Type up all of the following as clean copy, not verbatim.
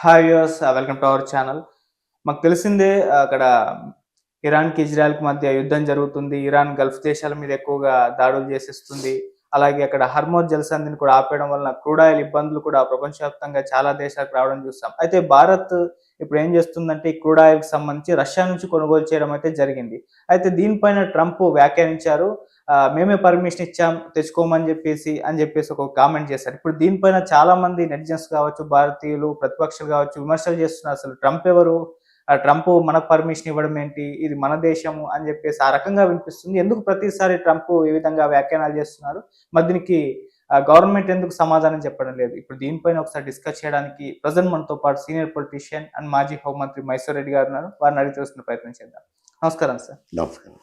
Hi viewers, welcome to our channel. మాకు తెలిసిందే అక్కడ ఇరాన్‌కి, ఇజ్రాయెల్‌కి మధ్య యుద్ధం జరుగుతుంది. ఇరాన్ గల్ఫ్ దేశాల మీద ఎక్కువగా దాడులు చేసేస్తుంది. అలాగే అక్కడ హర్మోజ్ జలసంధిని కూడా ఆపేయడం వలన క్రూడ్ ఆయిల్ ఇబ్బందులు కూడా ప్రపంచవ్యాప్తంగా చాలా దేశాలకు రావడం చూస్తాం. అయితే భారత్ ఇప్పుడు ఏం చేస్తుందంటే ఈ క్రూడ్ ఆయిల్‌కి సంబంధించి రష్యా నుంచి కొనుగోలు చేయడం అయితే జరిగింది. అయితే దీనిపైన ట్రంప్ వ్యాఖ్యానించారు. మేమే పర్మిషన్ ఇచ్చాం తెచ్చుకోమని చెప్పేసి ఒక కామెంట్ చేశారు. ఇప్పుడు దీనిపైన చాలా మంది నెటిజన్స్ కావచ్చు, భారతీయులు, ప్రతిపక్షాలు కావచ్చు విమర్శలు చేస్తున్నారు. అసలు ట్రంప్ ఎవరు? ట్రంప్ మనకు పర్మిషన్ ఇవ్వడం ఏంటి? ఇది మన దేశము అని చెప్పేసి ఆ రకంగా వినిపిస్తుంది. ఎందుకు ప్రతిసారి ట్రంప్ ఈ విధంగా వ్యాఖ్యానాలు చేస్తున్నారు? మరి దీనికి గవర్నమెంట్ ఎందుకు సమాధానం చెప్పడం లేదు? ఇప్పుడు దీనిపైన ఒకసారి డిస్కస్ చేయడానికి ప్రెజెంట్ మనతో పాటు సీనియర్ పొలిటీషియన్ అండ్ మాజీ హోంమంత్రి మైసూర్ రెడ్డి గారు ఉన్నారు. వారిని అడిగి తెలుసుకునే ప్రయత్నం చేద్దాం. నమస్కారం సార్. నమస్కారం.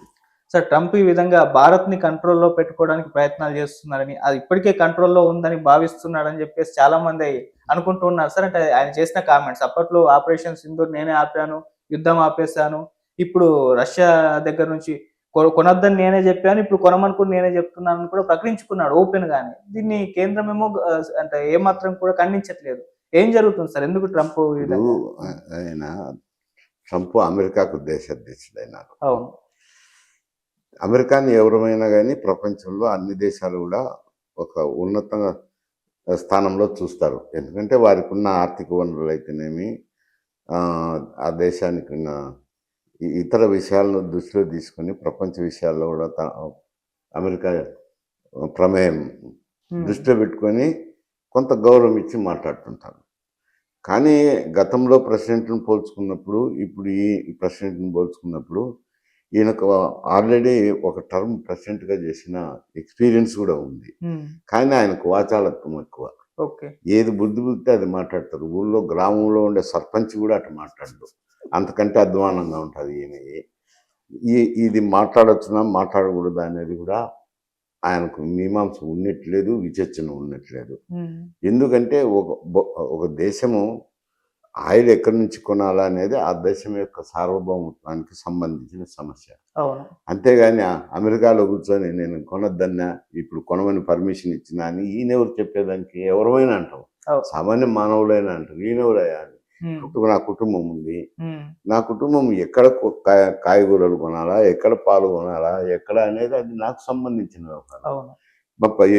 సార్, ట్రంప్ ఈ విధంగా భారత్‌ని కంట్రోల్‌లో పెట్టుకోవడానికి ప్రయత్నాలు చేస్తున్నారని, అది ఇప్పటికే కంట్రోల్‌లో ఉందని భావిస్తున్నాడని చెప్పేసి చాలా మంది అనుకుంటూ ఉన్నారు సార్. అంటే ఆయన చేసిన కామెంట్స్ అప్పట్లో ఆపరేషన్ సింధూర్ నేనే ఆపాను, యుద్ధం ఆపేసాను. ఇప్పుడు రష్యా దగ్గర నుంచి కొనొద్దని నేనే చెప్పాను. ఇప్పుడు కొనమనుకుని నేనే చెప్తున్నానని కూడా ప్రకటించుకున్నాడు ఓపెన్‌గానే. దీన్ని కేంద్రమేమో అంటే ఏమాత్రం కూడా ఖండించట్లేదు. ఏం జరుగుతుంది సార్? ఎందుకు ట్రంప్ ఈ విధంగా? ఆయన ట్రంప్ అమెరికాకు దేశాధ్యక్షుడైనారు. అవును. అమెరికాని ఎవరమైనా కానీ ప్రపంచంలో అన్ని దేశాలు కూడా ఒక ఉన్నత స్థానంలో చూస్తారు. ఎందుకంటే వారికి ఉన్న ఆర్థిక వనరులు అయితేనేమి, ఆ దేశానికి ఉన్న ఇతర విషయాలను దృష్టిలో తీసుకొని ప్రపంచ విషయాల్లో కూడా అమెరికా ప్రమేయం దృష్టిలో పెట్టుకొని కొంత గౌరవం ఇచ్చి మాట్లాడుతుంటారు. కానీ గతంలో ప్రెసిడెంట్ను పోల్చుకున్నప్పుడు, ఇప్పుడు ఈ ప్రెసిడెంట్ని పోల్చుకున్నప్పుడు ఈయనకు ఆల్రెడీ ఒక టర్మ్ ప్రెసిడెంట్గా చేసిన ఎక్స్పీరియన్స్ కూడా ఉంది. కానీ ఆయనకు వాచాలత్వం ఎక్కువ. ఏది బుద్ధి బుద్ధి అది మాట్లాడతారు. ఊళ్ళో గ్రామంలో ఉండే సర్పంచ్ కూడా అటు మాట్లాడదు. అంతకంటే అధ్వానంగా ఉంటుంది ఈయన. ఇది మాట్లాడొచ్చునా మాట్లాడకూడదు అనేది కూడా ఆయనకు మీమాంస ఉన్నట్లేదు, విచక్షణ ఉన్నట్లేదు. ఎందుకంటే ఒక దేశము ఆయిల్ ఎక్కడి నుంచి కొనాలా అనేది ఆ దేశం యొక్క సార్వభౌమత్వానికి సంబంధించిన సమస్య. అంతేగాని అమెరికాలో కూర్చొని నేను కొనొద్దన్నా, ఇప్పుడు కొనమని పర్మిషన్ ఇచ్చినా అని ఈయనెవరు చెప్పేదానికి? ఎవరైనా అంటాం, సామాన్య మానవులైనా అంటారు, ఈయనెవరయ్యా అని. నా కుటుంబం ఉంది, నా కుటుంబం ఎక్కడ కాయగూరలు కొనాలా, ఎక్కడ పాలు కొనాలా, ఎక్కడ అనేది అది నాకు సంబంధించిన వ్యవహారం.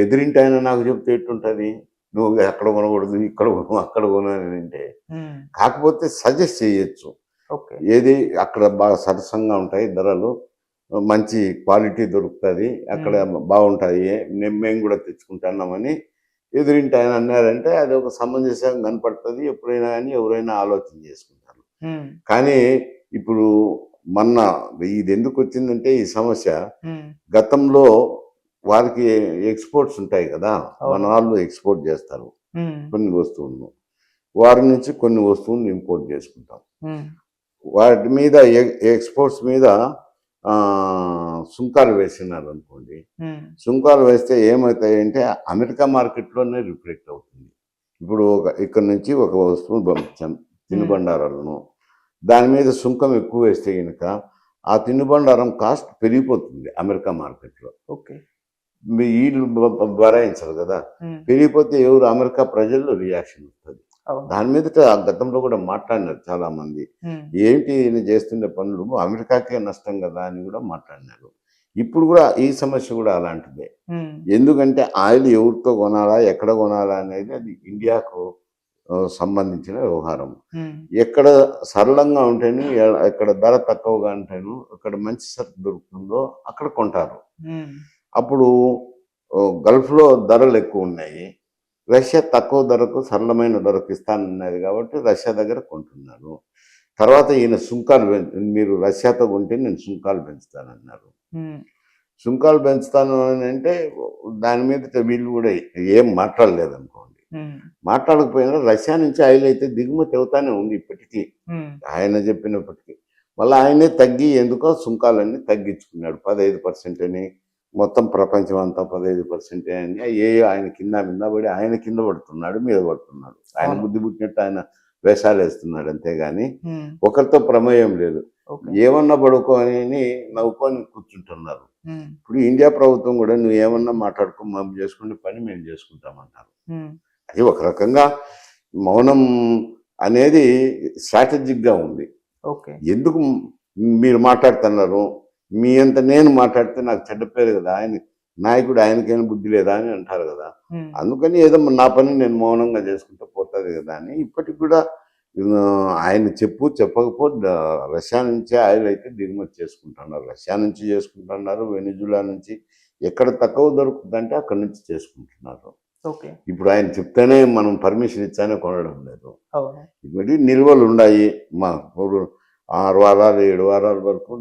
ఎదిరింటి ఆయన నాకు చెప్తే ఎట్టుంటది? నువ్వు ఎక్కడ కొనకూడదు, ఇక్కడ కొను, అక్కడ కొను అని అంటే. కాకపోతే సజెస్ట్ చేయొచ్చు. ఏది అక్కడ బాగా సరసంగా ఉంటాయి ధరలు, మంచి క్వాలిటీ దొరుకుతుంది, అక్కడ బాగుంటాయి, మేము కూడా తెచ్చుకుంటున్నామని ఎదురింటి ఆయన అన్నారంటే అది ఒక సమంజసంగా కనపడుతుంది. ఎప్పుడైనా కానీ ఎవరైనా ఆలోచన చేసుకుంటారు. కానీ ఇప్పుడు ఇది ఎందుకు వచ్చిందంటే ఈ సమస్య, గతంలో వారికి ఎక్స్పోర్ట్స్ ఉంటాయి కదా, మన వాళ్ళు ఎక్స్పోర్ట్ చేస్తారు కొన్ని వస్తువులను, వారి నుంచి కొన్ని వస్తువులను ఇంపోర్ట్ చేసుకుంటాం. వాటి మీద ఎక్స్పోర్ట్స్ మీద సుంకాలు వేసినారు అనుకోండి. సుంకాలు వేస్తే ఏమవుతాయంటే అమెరికా మార్కెట్లోనే రిఫ్లెక్ట్ అవుతుంది. ఇప్పుడు ఇక్కడ నుంచి ఒక వస్తువు పంపించాం తినుబండారాలను, దాని మీద సుంకం ఎక్కువ వేస్తే కనుక ఆ తినుబండారం కాస్ట్ పెరిగిపోతుంది అమెరికా మార్కెట్లో. వీళ్ళు భరాయించాలి కదా, పెరిగిపోతే ఎవరు? అమెరికా ప్రజల్లో రియాక్షన్ వస్తుంది. దాని మీద గతంలో కూడా మాట్లాడినారు చాలా మంది. ఏంటి ఈయన చేస్తున్న పనులు అమెరికాకే నష్టం కదా అని కూడా మాట్లాడినారు. ఇప్పుడు కూడా ఈ సమస్య కూడా అలాంటిదే. ఎందుకంటే ఆయిల్ ఎవరితో కొనాలా, ఎక్కడ కొనాలా అనేది అది ఇండియాకు సంబంధించిన వ్యవహారం. ఎక్కడ సరళంగా ఉంటేను, ఎక్కడ ధర తక్కువగా ఉంటేను, అక్కడ మంచి సరుకు దొరుకుతుందో అక్కడ కొంటారు. అప్పుడు గల్ఫ్లో ధరలు ఎక్కువ ఉన్నాయి, రష్యా తక్కువ ధరకు సరళమైన ధరకు ఇస్తానన్నది కాబట్టి రష్యా దగ్గర కొంటున్నారు. తర్వాత ఈయన సుంకాలు మీరు రష్యాతో కొంటే నేను సుంకాలు పెంచుతానన్నారు. సుంకాలు పెంచుతాను అని అంటే దాని మీద వీళ్ళు కూడా ఏం మాట్లాడలేదు అనుకోండి. మాట్లాడకపోయినా రష్యా నుంచి ఆయిల్ అయితే దిగుమతి అవుతానే ఉంది ఇప్పటికీ, ఆయన చెప్పినప్పటికీ. మళ్ళీ ఆయనే తగ్గి ఎందుకో సుంకాలన్నీ తగ్గించుకున్నాడు. 15% అని, మొత్తం ప్రపంచం అంతా 15% అని ఆయన కింద పడి ఆయన కింద పడుతున్నాడు, మీద పడుతున్నాడు. ఆయన బుద్ధి పుట్టినట్టు ఆయన వేషాలు వేస్తున్నాడు, అంతేగాని ఒకరితో ప్రమేయం లేదు. ఏమన్నా పడుకోని నవ్వుకొని కూర్చుంటున్నారు. ఇప్పుడు ఇండియా ప్రభుత్వం కూడా నువ్వు ఏమన్నా మాట్లాడుకో, మేము చేసుకునే పని మేము చేసుకుంటామంటారు. అది ఒక రకంగా మౌనం అనేది స్ట్రాటజిక్గా ఉంది. ఓకే. ఎందుకు మీరు మాట్లాడుతున్నారు, మీ అంత నేను మాట్లాడితే నాకు చెడ్డ పేరు కదా, నాయకుడు ఆయనకైనా బుద్ధి లేదా అని అంటారు కదా. హ్మ్. అందుకని ఏదో నా పని నేను మౌనంగా చేసుకుంటూ పోతుంది కదా అని ఇప్పటికి కూడా ఆ, ఆయన చెప్పకపో రష్యా నుంచి ఆయిల్ అయితే దిగుమతి చేసుకుంటున్నారు, రష్యా నుంచి చేసుకుంటున్నారు, వెనిజులా నుంచి ఎక్కడ తక్కువ దొరుకుతుందంటే అక్కడ నుంచి చేసుకుంటున్నారు. ఓకే. ఇప్పుడు ఆయన చెప్తేనే మనం పర్మిషన్ ఇచ్చానే కొనడం లేదు. అవును. ఇప్పుడు నిల్వలు ఉన్నాయి, మా 6 వారాలు 7 వారాల వరకు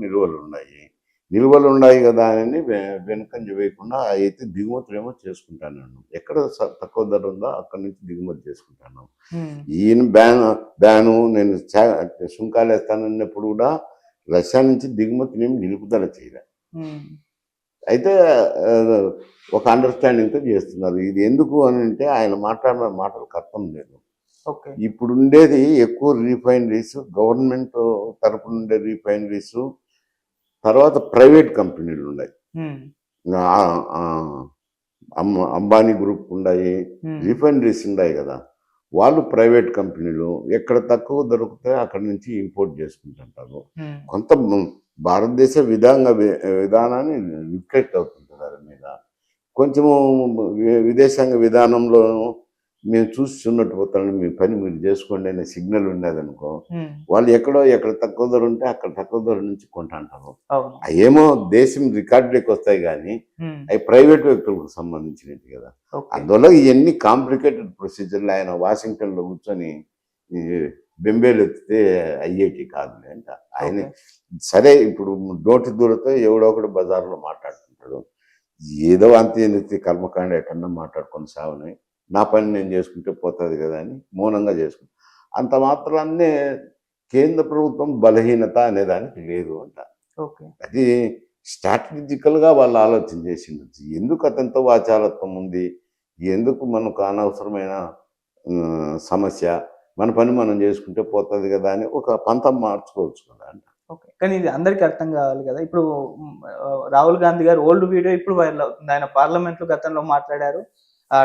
నిల్వలు ఉన్నాయి కదా అని వెనుకంజ వేయకుండా అయితే దిగుమతులేమో చేసుకుంటాను. ఎక్కడ తక్కువ ధర ఉందో అక్కడ నుంచి దిగుమతి చేసుకుంటాను. హ్మ్. ఈయన బ్యాను నేను సుంకాలు వేస్తానన్నప్పుడు కూడా రష్యా నుంచి దిగుమతిని నిలుపుదల చేయలే. హ్మ్. అయితే ఆ, ఒక అండర్స్టాండింగ్తో చేస్తున్నారు. ఇది ఎందుకు అని అంటే ఆయన మాట్లాడిన మాటలకు అర్థం లేదు. ఓకే. ఇప్పుడు ఉండేది ఎక్కువ రీఫైనరీస్, గవర్నమెంట్ తరపున ఉండే రీఫైనరీస్, తర్వాత ప్రైవేట్ కంపెనీలు ఉన్నాయి. హ్మ్. ఆ- ఆ, అంబానీ గ్రూప్ ఉన్నాయి, హ్మ్. రిఫైనరీస్ ఉన్నాయి కదా, వాళ్ళు ప్రైవేట్ కంపెనీలు ఎక్కడ తక్కువ దొరుకుతాయో అక్కడ నుంచి ఇంపోర్ట్ చేసుకుంటుంటారు. హ్మ్. కొంత భారతదేశ విధానాన్ని రిఫ్లెక్ట్ అవుతుంది దాని మీద. కొంచెము విదేశాంగ విధానంలో మేము చూసి చున్నట్టు పోతాను, మీ పని మీరు చేసుకోండి అనే సిగ్నల్ ఉండేదనుకో, హ్మ్. వాళ్ళు ఎక్కడ తక్కువ ధర ఉంటే అక్కడ తక్కువ ధర నుంచి కొంటాంటారు. అవును. అవేమో దేశం రికార్డులోకి వస్తాయి కానీ హ్మ్. అవి ప్రైవేట్ వ్యక్తులకు సంబంధించినవి కదా. ఓకే. అందువల్ల ఇవన్నీ కాంప్లికేటెడ్ ప్రొసీజర్లు. ఆయన వాషింగ్టన్లో కూర్చొని ఈ బెంబేలు ఎత్తితే ఐఐటి కాదులే అంట ఆయన. ఓకే. సరే ఇప్పుడు నోటి దూరతో ఎవడో ఒకడు బజార్లో మాట్లాడుతుంటాడు, ఏదో అంతే ఎందుకు కర్మకాండ ఎక్కడన్నా మాట్లాడుకొని సావని, నా పని నేను చేసుకుంటే పోతుంది కదా అని మౌనంగా చేసుకుంటా. అంత మాత్రాన్నే కేంద్ర ప్రభుత్వం బలహీనత అనేదానికి లేదు అంట. ఓకే. అది స్ట్రాటజికల్గా వాళ్ళు ఆలోచన చేసిండొచ్చు. ఎందుకు అతనితో వాచాలత్వం ఉంది, ఎందుకు మనకు అనవసరమైన సమస్య, మన పని మనం చేసుకుంటే పోతుంది కదా అని ఒక పంతం మార్చుకోవచ్చు కదా అంట. ఓకే. కానీ ఇది అందరికి అర్థం కావాలి కదా! ఇప్పుడు రాహుల్ గాంధీ గారు ఓల్డ్ వీడియో ఇప్పుడు వైరల్ అవుతుంది. ఆయన పార్లమెంట్‌లో గతంలో మాట్లాడారు.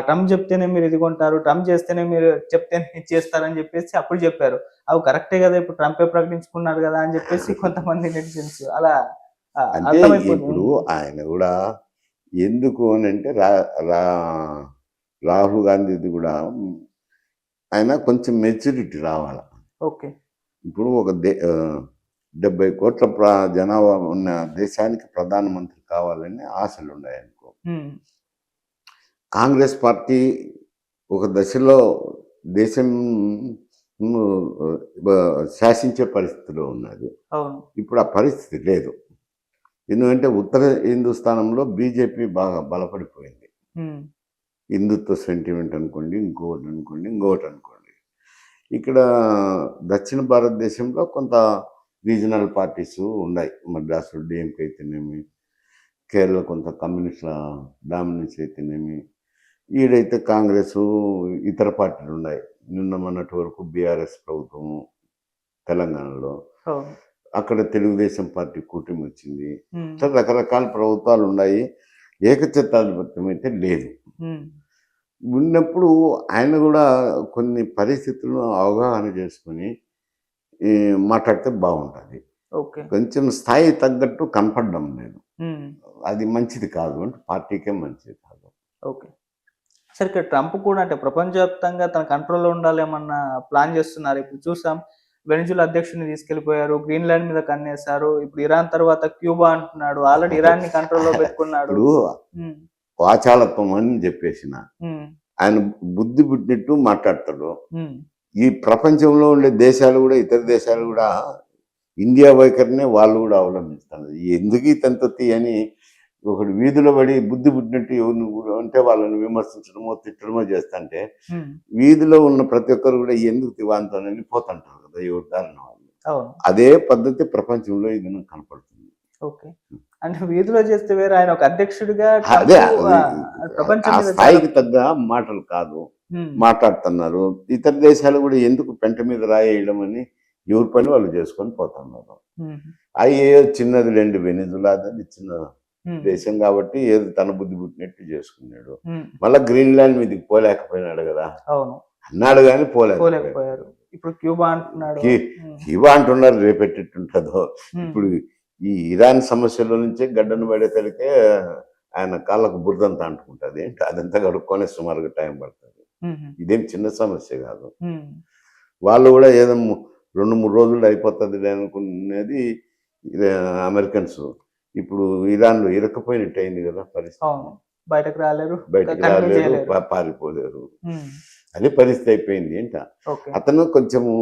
ట్రంప్ చెప్తేనే మీరు ఇది కొంటారు, ట్రంప్ చేస్తేనే మీరు చెప్తేనే ఇది చేస్తారని చెప్పేసి అప్పుడు చెప్పారు. అవి కరెక్టే కదా! ఇప్పుడు ట్రంపే ప్రకటించుకున్నారు కదా! అని చెప్పేసి కొంతమంది నెటిజన్స్ అలా అంటే అర్థమైపోయింది. ఇప్పుడు ఆయన కూడా ఎందుకు అని అంటే రాహుల్ గాంధీది కూడా ఆయన కొంచెం మెచ్యూరిటీ రావాలి. ఓకే. ఇప్పుడు ఒక 70 కోట్ల జనాభా ఉన్న దేశానికి ప్రధానమంత్రి కావాలని ఆశలు ఉన్నాయనుకో, హ్మ్. కాంగ్రెస్ పార్టీ ఒక దశలో దేశం శాసించే పరిస్థితిలో ఉన్నది. అవును. ఇప్పుడు ఆ పరిస్థితి లేదు. ఎందుకంటే ఉత్తర హిందుస్థానంలో బీజేపీ బాగా బలపడిపోయింది. హ్మ్. హిందుత్వ సెంటిమెంట్ అనుకోండి, ఇంకోటి అనుకోండి. ఇక్కడ దక్షిణ భారతదేశంలో కొంత రీజనల్ పార్టీస్ ఉన్నాయి. మద్రాసులో డిఎంకే అయితేనేమి, కేరళ కొంత కమ్యూనిస్టుల డామినెన్స్ అయితేనేమి, ఈడైతే కాంగ్రెస్, ఇతర పార్టీలు ఉన్నాయి. నిన్న మొన్నటి వరకు బీఆర్ఎస్ ప్రభుత్వము తెలంగాణలో, అవును. అక్కడ తెలుగుదేశం పార్టీ కూటమి వచ్చింది. హ్మ్. ఇట్లా రకరకాల ప్రభుత్వాలు ఉన్నాయి. ఏకఛత్రాధిపత్యం అయితే లేదు. హ్మ్. ఉన్నప్పుడు ఆయన కూడా కొన్ని పరిస్థితులను అవగాహన చేసుకొని మాట్లాడితే బాగుంటుంది. ఓకే. కొంచెం స్థాయి తగ్గట్టు కనపడడం లేదు. హ్మ్. అది మంచిది కాదు, అంటే పార్టీకే మంచిది కాదు. ఓకే. సరే ఇక్కడ ట్రంప్ కూడా అంటే ప్రపంచవ్యాప్తంగా తన కంట్రోల్‌లో ఉండాలేమన్నా ప్లాన్ చేస్తున్నారు. ఇప్పుడు చూసాం వెనిజులా అధ్యక్షుడిని తీసుకెళ్ళిపోయారు. గ్రీన్‌లాండ్ మీద కన్నేశారు. ఇప్పుడు ఇరాన్ తర్వాత క్యూబా అంటున్నాడు. ఆల్రెడీ ఇరాన్‌ని కంట్రోల్‌లో పెట్టుకున్నాడు. ఇప్పుడు హ్మ్. వాచాలత్వం అని చెప్పేసిన హ్మ్. ఆయన బుద్ధి పుట్టినట్టు మాట్లాడతాడు. హ్మ్. ఈ ప్రపంచంలో ఉండే దేశాలు కూడా, ఇతర దేశాలు కూడా ఇండియా వైఖరినే వాళ్ళు కూడా అవలంబిస్తారు. ఎందుకు ఇతనితో అని ఒకడు వీధిలో పడి బుద్ధి పుట్టినట్టు ఎవరిని అంటే వాళ్ళని విమర్శించడమో తిట్టడమో చేస్తుంటే, హ్మ్. వీధిలో ఉన్న ప్రతి ఒక్కరు కూడా ఎందుకు తివాంతోనని పోతుంటారు కదా ఎవరి దారిన వాళ్ళు. అవును. అదే పద్ధతి ప్రపంచంలో ఇది నాకు కనపడుతుంది. ఓకే. అంటే వీధిలో చేస్తే వేరు. ఆయన ఒక అధ్యక్షుడిగా అదే ట్రంప్ ప్రపంచం ఆ మీద చాలా స్థాయికి తగ్గ మాటలు కాదు హ్మ్. మాట్లాడుతున్నారు. ఇతర దేశాలు కూడా ఎందుకు పెంట మీద రాయేయడం అని ఎవరి పని వాళ్ళు చేసుకొని పోతున్నారు. హ్మ్. అది ఏదో చిన్నది లేండి, వెనిజులా అది చిన్న హ్మ్. దేశం కాబట్టి ఏదో తన బుద్ధి పుట్టినట్టు చేసుకున్నాడు. హ్మ్. మళ్ళా గ్రీన్లాండ్ మీదకి పోలేకపోయినాడు కదా, అవును. అన్నాడు కానీ పోలేకపోయాడు. పోలేకపోయారు. ఇప్పుడు క్యూబా అంటున్నాడు. కీ- ఉమ్, కీవా అంటున్నారు, రేపెట్టుంటుందో. ఉమ్, ఇప్పుడు ఈ ఇరాన్ సమస్యల నుంచే గడ్డను పడేసరికే ఆయన కాళ్ళకు బురదంతా అంటుకుంటుంది. ఏంటి అదంతా కడుక్కొని సుమారుగా టైం పడుతుంది. ఉమ్, ఇదేం చిన్న సమస్య కాదు. ఉమ్, వాళ్ళు కూడా ఏదో 2-3 రోజులు అయిపోతుంది అనుకునేది అమెరికన్స్. ఇప్పుడు ఇరాన్లో ఇరకపోయినట్టు అయింది కదా పరిస్థితి. అవును, బయటకు రాలేరు, బయటికి కంటిన్యూ రాలేరు, చేయలేరు. పారిపోలేరు. ఉమ్, అదే పరిస్థితి అయిపోయింది ఏంట. ఓకే. అతను కొంచెము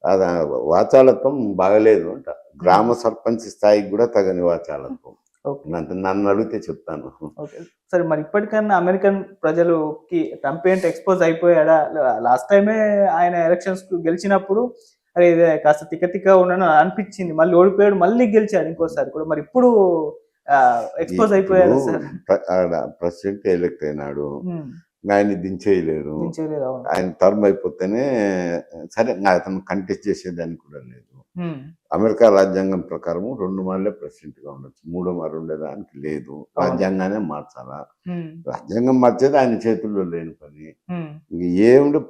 అది వాచాలత్వం బాగలేదు అంట. గ్రామ సర్పంచ్ స్థాయికి కూడా తగని వాచాలత్వం. ఓకే. నన్ను అడిగితే చెప్తాను. ఓకే. సరే, మరి ఇప్పటికన్నా అమెరికన్ ప్రజలుకి ట్రంప్ ఏంటి ఎక్స్‌పోజ్ అయిపోయాడా? లాస్ట్ టైమే ఆయన ఎలక్షన్స్‌కు గెలిచినప్పుడు అరే! ఇదే కాస్త తిక్క తిక్కగా ఉన్నాను అనిపిచ్చింది. మళ్ళీ ఓడిపోయాడు. మళ్ళీ గెలిచాడు ఇంకోసారి కూడా. మరి ఇప్పుడు ఎక్స్‌పోజ్ అయిపోయాడా సార్? ఆడ ప్రెసిడెంట్ ఎలక్ట్ అయినాడు. హ్మ్. ఆయన్ని దించేయలేరు. దించేయలేరు. అవును. ఆయన టర్మ్ అయిపోతేనే సరే అతను కంటెస్ట్ చేసేదానికి కూడా లేదు. హ్మ్. అమెరికా రాజ్యాంగం ప్రకారం 2 మార్లే ప్రెసిడెంట్గా ఉండొచ్చు. 3వ మారు ఉండేదానికి లేదు. రాజ్యాంగానే మార్చాలా. హ్మ్. రాజ్యాంగం మార్చేది ఆయన చేతుల్లో లేని పని. హ్మ్. ఇంక ఏమిటి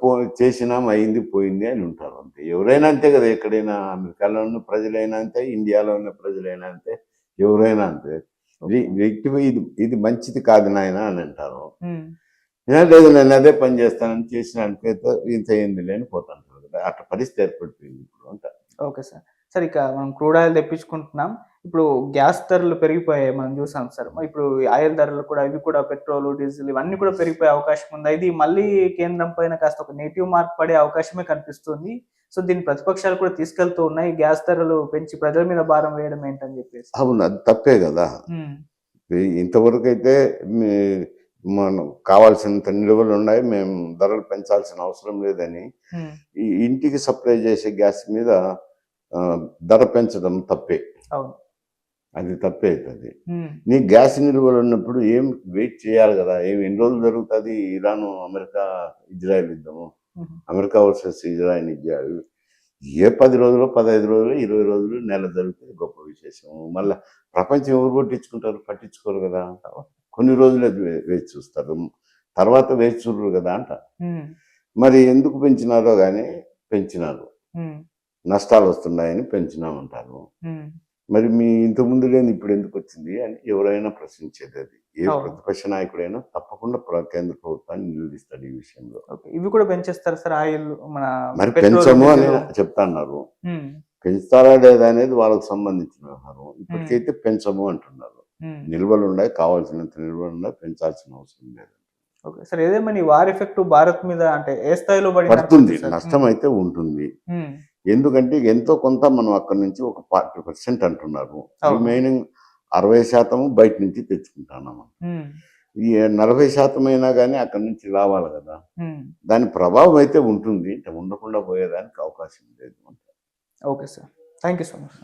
చేసినాం అయింది పోయింది అని ఉంటారు అంతే. ఎవరైనా అంతే కదా, ఎక్కడైనా అమెరికాలో ఉన్న ప్రజలైనా అంతే, ఇండియాలో ఉన్న ప్రజలైనా అంతే, ఎవరైనా అంతే. వ్యక్తి ఇది మంచిది కాదు నాయన అని అంటారు. హ్మ్. లేదు నేను అదే పని చేస్తానని చేసినానికైతే ఇంత అయింది లేని పోతాను కదా. అట్లా పరిస్థితి ఏర్పడిపోయింది ఇప్పుడు అంట. Okay sir. సార్, ఇక మనం క్రూడ్ ఆయిల్ తెప్పించుకుంటున్నాం. ఇప్పుడు గ్యాస్ ధరలు పెరిగిపోయాయి, మనం చూసాం సార్. ఇప్పుడు ఈ ఆయిల్ ధరలు కూడా ఇవి కూడా పెట్రోలు, డీజిల్ ఇవన్నీ కూడా పెరిగిపోయే అవకాశం ఉందా? ఇది మళ్ళీ కేంద్రం పైన కాస్త ఒక నెగెటివ్ మార్క్ పడే అవకాశమే కనిపిస్తుంది. సో, దీన్ని ప్రతిపక్షాలు కూడా తీసుకెళ్తూ ఉన్నాయి. గ్యాస్ ధరలు పెంచి ప్రజల మీద భారం వేయడం ఏంటని చెప్పేసి. అవును, అది తప్పే కదా. హ్మ్. ఇంతవరకు అయితే మనం కావాల్సినంత నిల్వలు ఉన్నాయి, మేము ధరలు పెంచాల్సిన అవసరం లేదని హ్మ్. ఈ ఇంటికి సప్లై చేసే గ్యాస్ మీద ధర పెంచడం తప్పే. అవును. అది తప్పే అవుతుంది. హ్మ్. నీ గ్యాస్ నిల్వలు ఉన్నప్పుడు ఏం వెయిట్ చేయాలి కదా. ఎన్ని రోజులు జరుగుతుంది ఇరాన్ అమెరికా ఇజ్రాయెల్ యుద్ధము, హుహు. అమెరికా వర్సెస్ ఇజ్రాయెల్ ఇజ్రాయెల్ ఏ 10 రోజులు 15 రోజులు 20 రోజులు నెల జరుగుతుంది, గొప్ప విశేషం. మళ్ళీ ప్రపంచం ఎవరు పట్టించుకోరు కదా. కొన్ని రోజులు వేచి చూస్తారు, తర్వాత వేచి చూడరు కదా అంట. హ్మ్. మరి ఎందుకు పెంచినారో కానీ పెంచినారు, హ్మ్. నష్టాలు వస్తున్నాయని పెంచినామంటారు. హ్మ్. మరి మీ ఇంతకుముందు లేని ఇప్పుడు ఎందుకు వచ్చింది అని ఎవరైనా ప్రశ్నించేది. అది ఏ అవును. ప్రతిపక్ష నాయకుడైనా తప్పకుండా కేంద్ర ప్రభుత్వాన్ని నిలదీస్తాడు ఈ విషయంలో. ఓకే. ఇవి కూడా పెంచేస్తారా సార్? ఆయిల్ మన మరి పెట్రోల్, పెంచము అని డీజిల్? చెప్తున్నారు. హ్మ్. పెంచుతారా లేదా అనేది వాళ్ళకి సంబంధించిన వ్యవహారం. ఇప్పటికైతే పెంచము అంటున్నారు. హ్మ్. నిల్వలు ఉన్నాయి, కావాల్సినంత నిల్వలు ఉన్నాయి, పెంచాల్సిన అవసరం లేదు. ఓకే. సార్, ఏదేమని వార్ ఎఫెక్ట్ భారత్ మీద అంటే ఏ స్థాయిలో పడుతుంది, పడిందనుకోవచ్చు సార్? నష్టం అయితే ఉంటుంది. హ్మ్. ఎందుకంటే ఎంతో కొంత మనం అక్కడి నుంచి ఒక 40% అంటున్నారు. అవును. రిమైనింగ్ 60% బయట నుంచి తెచ్చుకుంటున్నాము. హ్మ్. ఈ 40% అయినా కానీ అక్కడి నుంచి రావాలి కదా. హ్మ్. దాని ప్రభావం అయితే ఉంటుంది, ఉండకుండా పోయేదానికి అవకాశం లేదు. Okay sir. Thank you so much.